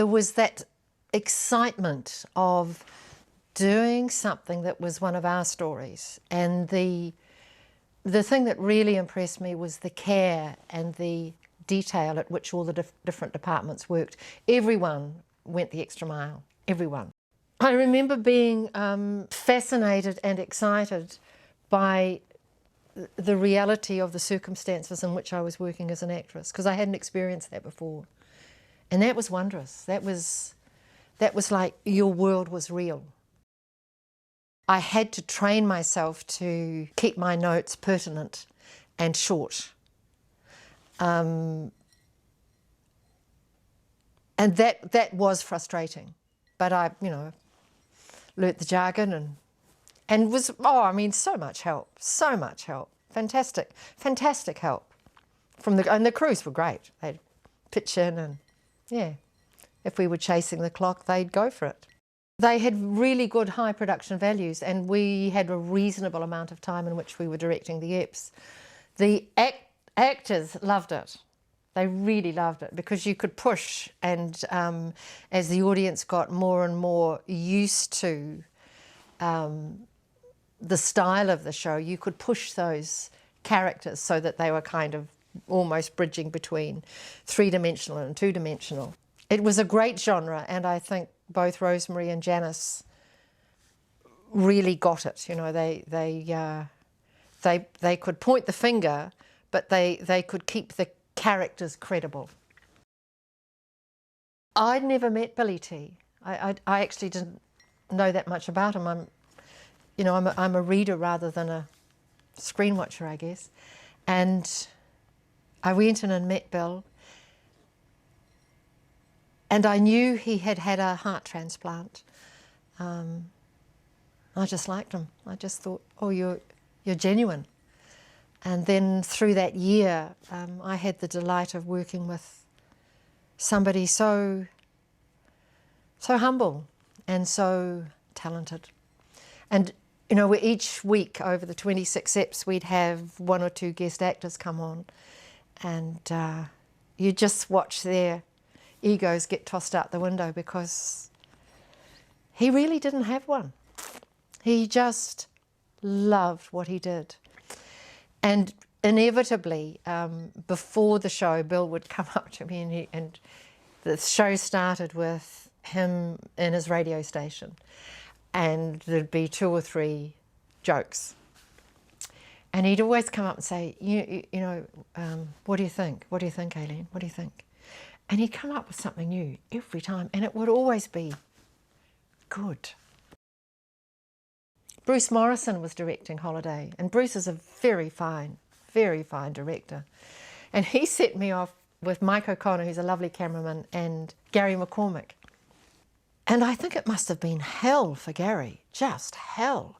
there was that excitement of doing something that was one of our stories. And the thing that really impressed me was the care and the detail at which all the different departments worked. Everyone went the extra mile, everyone. I remember being fascinated and excited by the reality of the circumstances in which I was working as an actress, because I hadn't experienced that before. And that was wondrous. That was like your world was real. I had to train myself to keep my notes pertinent and short. And that was frustrating. But I, learnt the jargon and was, so much help, fantastic help. And the crews were great. They'd pitch in and, yeah, if we were chasing the clock, they'd go for it. They had really good high production values, and we had a reasonable amount of time in which we were directing the eps. The actors loved it. They really loved it because you could push, and as the audience got more and more used to the style of the show, you could push those characters so that they were kind of almost bridging between three-dimensional and two-dimensional. It was a great genre, and I think both Rosemary and Janice really got it. They could point the finger, but they could keep the characters credible. I'd never met Billy T. I actually didn't know that much about him. I'm a reader rather than a screen watcher, I guess. And I went in and met Bill. And I knew he had had a heart transplant. I just liked him. I just thought, oh, you're genuine. And then through that year, I had the delight of working with somebody so humble and so talented. And each week over the 26 eps, we'd have one or two guest actors come on, and you just watch their egos get tossed out the window because he really didn't have one. He just loved what he did. And inevitably, before the show, Bill would come up to me, and the show started with him in his radio station, and there'd be 2 or 3 jokes. And he'd always come up and say, what do you think? What do you think, Aileen? What do you think? And he'd come up with something new every time, and it would always be good. Bruce Morrison was directing Holiday, and Bruce is a very fine director. And he set me off with Mike O'Connor, who's a lovely cameraman, and Gary McCormick. And I think it must have been hell for Gary, just hell,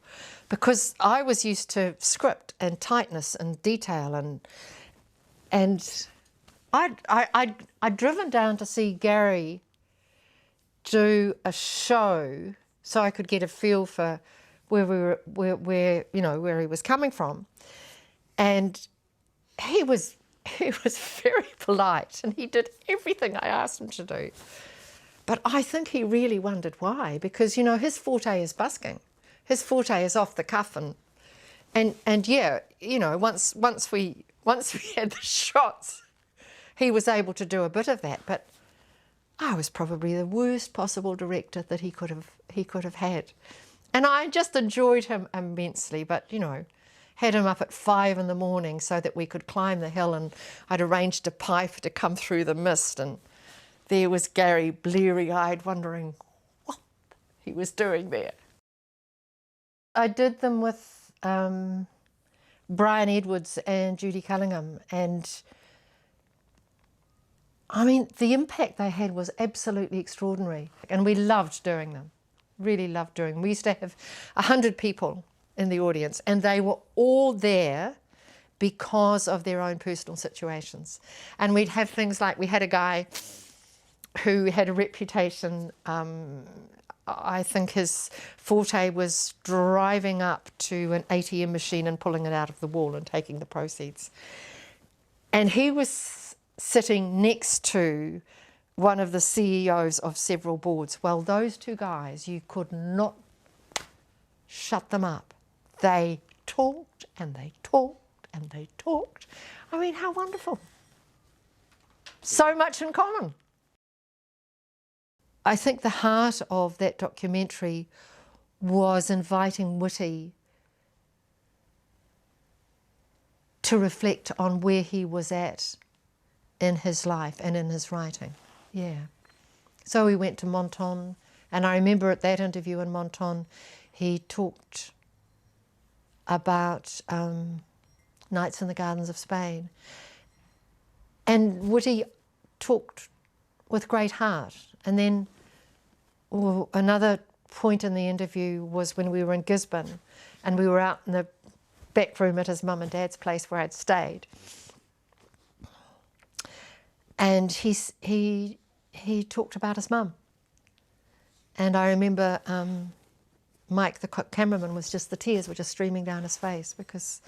because I was used to script and tightness and detail, and I'd driven down to see Gary do a show so I could get a feel for where he was coming from, and he was very polite, and he did everything I asked him to do. But I think he really wondered why, because his forte is busking, his forte is off the cuff, and yeah, once we had the shots, he was able to do a bit of that. But I was probably the worst possible director that he could have had. And I just enjoyed him immensely, but, had him up at 5 in the morning so that we could climb the hill, and I'd arranged a pipe to come through the mist, and there was Gary, bleary-eyed, wondering what he was doing there. I did them with Brian Edwards and Judy Cullingham, and the impact they had was absolutely extraordinary, and we loved doing them. Really loved doing them. We used to have 100 people in the audience, and they were all there because of their own personal situations. And we'd have things like, we had a guy who had a reputation, I think his forte was driving up to an ATM machine and pulling it out of the wall and taking the proceeds. And he was sitting next to one of the CEOs of several boards. Well, those two guys, you could not shut them up. They talked and they talked and they talked. I mean, how wonderful. So much in common. I think the heart of that documentary was inviting Witi to reflect on where he was at in his life and in his writing. Yeah. So we went to Menton, and I remember at that interview in Menton, he talked about Nights in the Gardens of Spain. And Witi talked with great heart. And then another point in the interview was when we were in Gisborne and we were out in the back room at his mum and dad's place where I'd stayed. And he talked about his mum. And I remember Mike, the cameraman, the tears were just streaming down his face because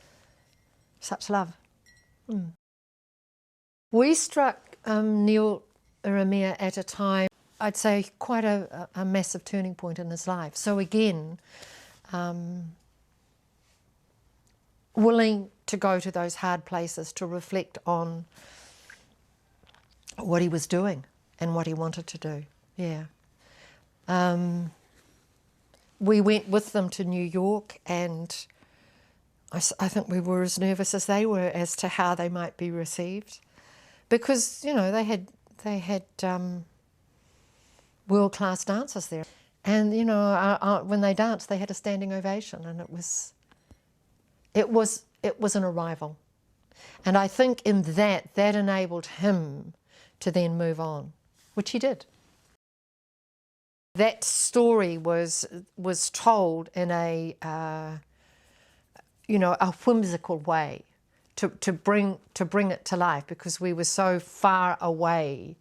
such love. Mm. We struck Neil Ihimaera at a time, I'd say, quite a massive turning point in his life. So again, willing to go to those hard places to reflect on what he was doing and what he wanted to do. Yeah. We went with them to New York, and I think we were as nervous as they were as to how they might be received, because you know they had world-class dancers there, and you know when they danced they had a standing ovation, and it was an arrival, and I think in that enabled him to then move on, which he did. That story was told in a a whimsical way to bring it to life, because we were so far away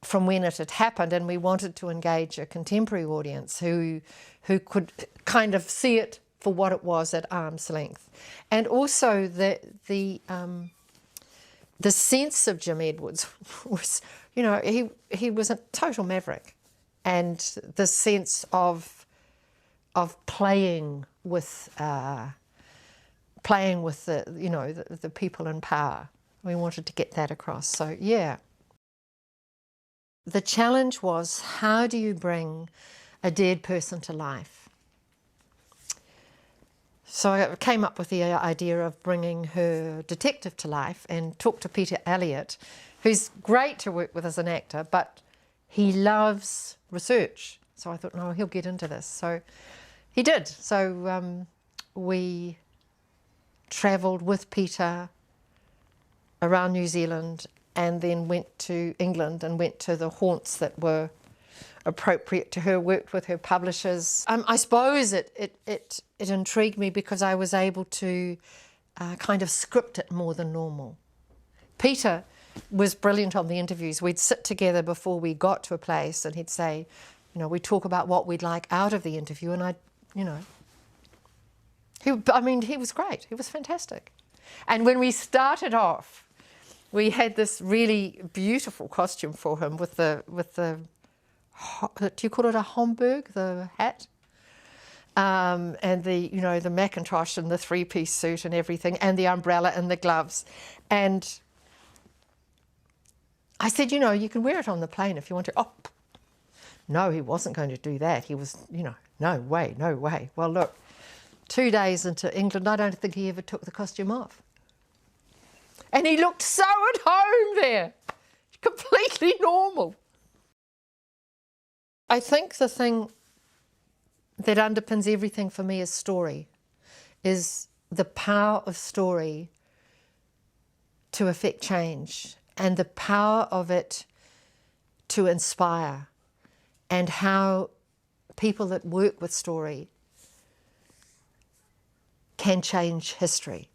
from when it had happened, and we wanted to engage a contemporary audience who could kind of see it for what it was at arm's length. And also the sense of Jim Edwards was, you know, he was a total maverick. And the sense of playing with the the people in power. We wanted to get that across. So yeah. The challenge was, how do you bring a dead person to life? So I came up with the idea of bringing her detective to life and talked to Peter Elliott, who's great to work with as an actor, but he loves research. So I thought, no, he'll get into this. So he did. So we travelled with Peter around New Zealand, and then went to England and went to the haunts that were appropriate to her, worked with her publishers. I suppose it intrigued me because I was able to kind of script it more than normal. Peter was brilliant on the interviews. We'd sit together before we got to a place, and he'd say, you know, we'd talk about what we'd like out of the interview, and he was great. He was fantastic. And when we started off, we had this really beautiful costume for him with the do you call it a Homburg, the hat? And the Macintosh and the three-piece suit and everything, and the umbrella and the gloves. And I said, you know, you can wear it on the plane if you want to. Oh, no, he wasn't going to do that. He was, no way, no way. Well, look, 2 days into England, I don't think he ever took the costume off. And he looked so at home there, completely normal. I think the thing that underpins everything for me is story, is the power of story to effect change, and the power of it to inspire, and how people that work with story can change history.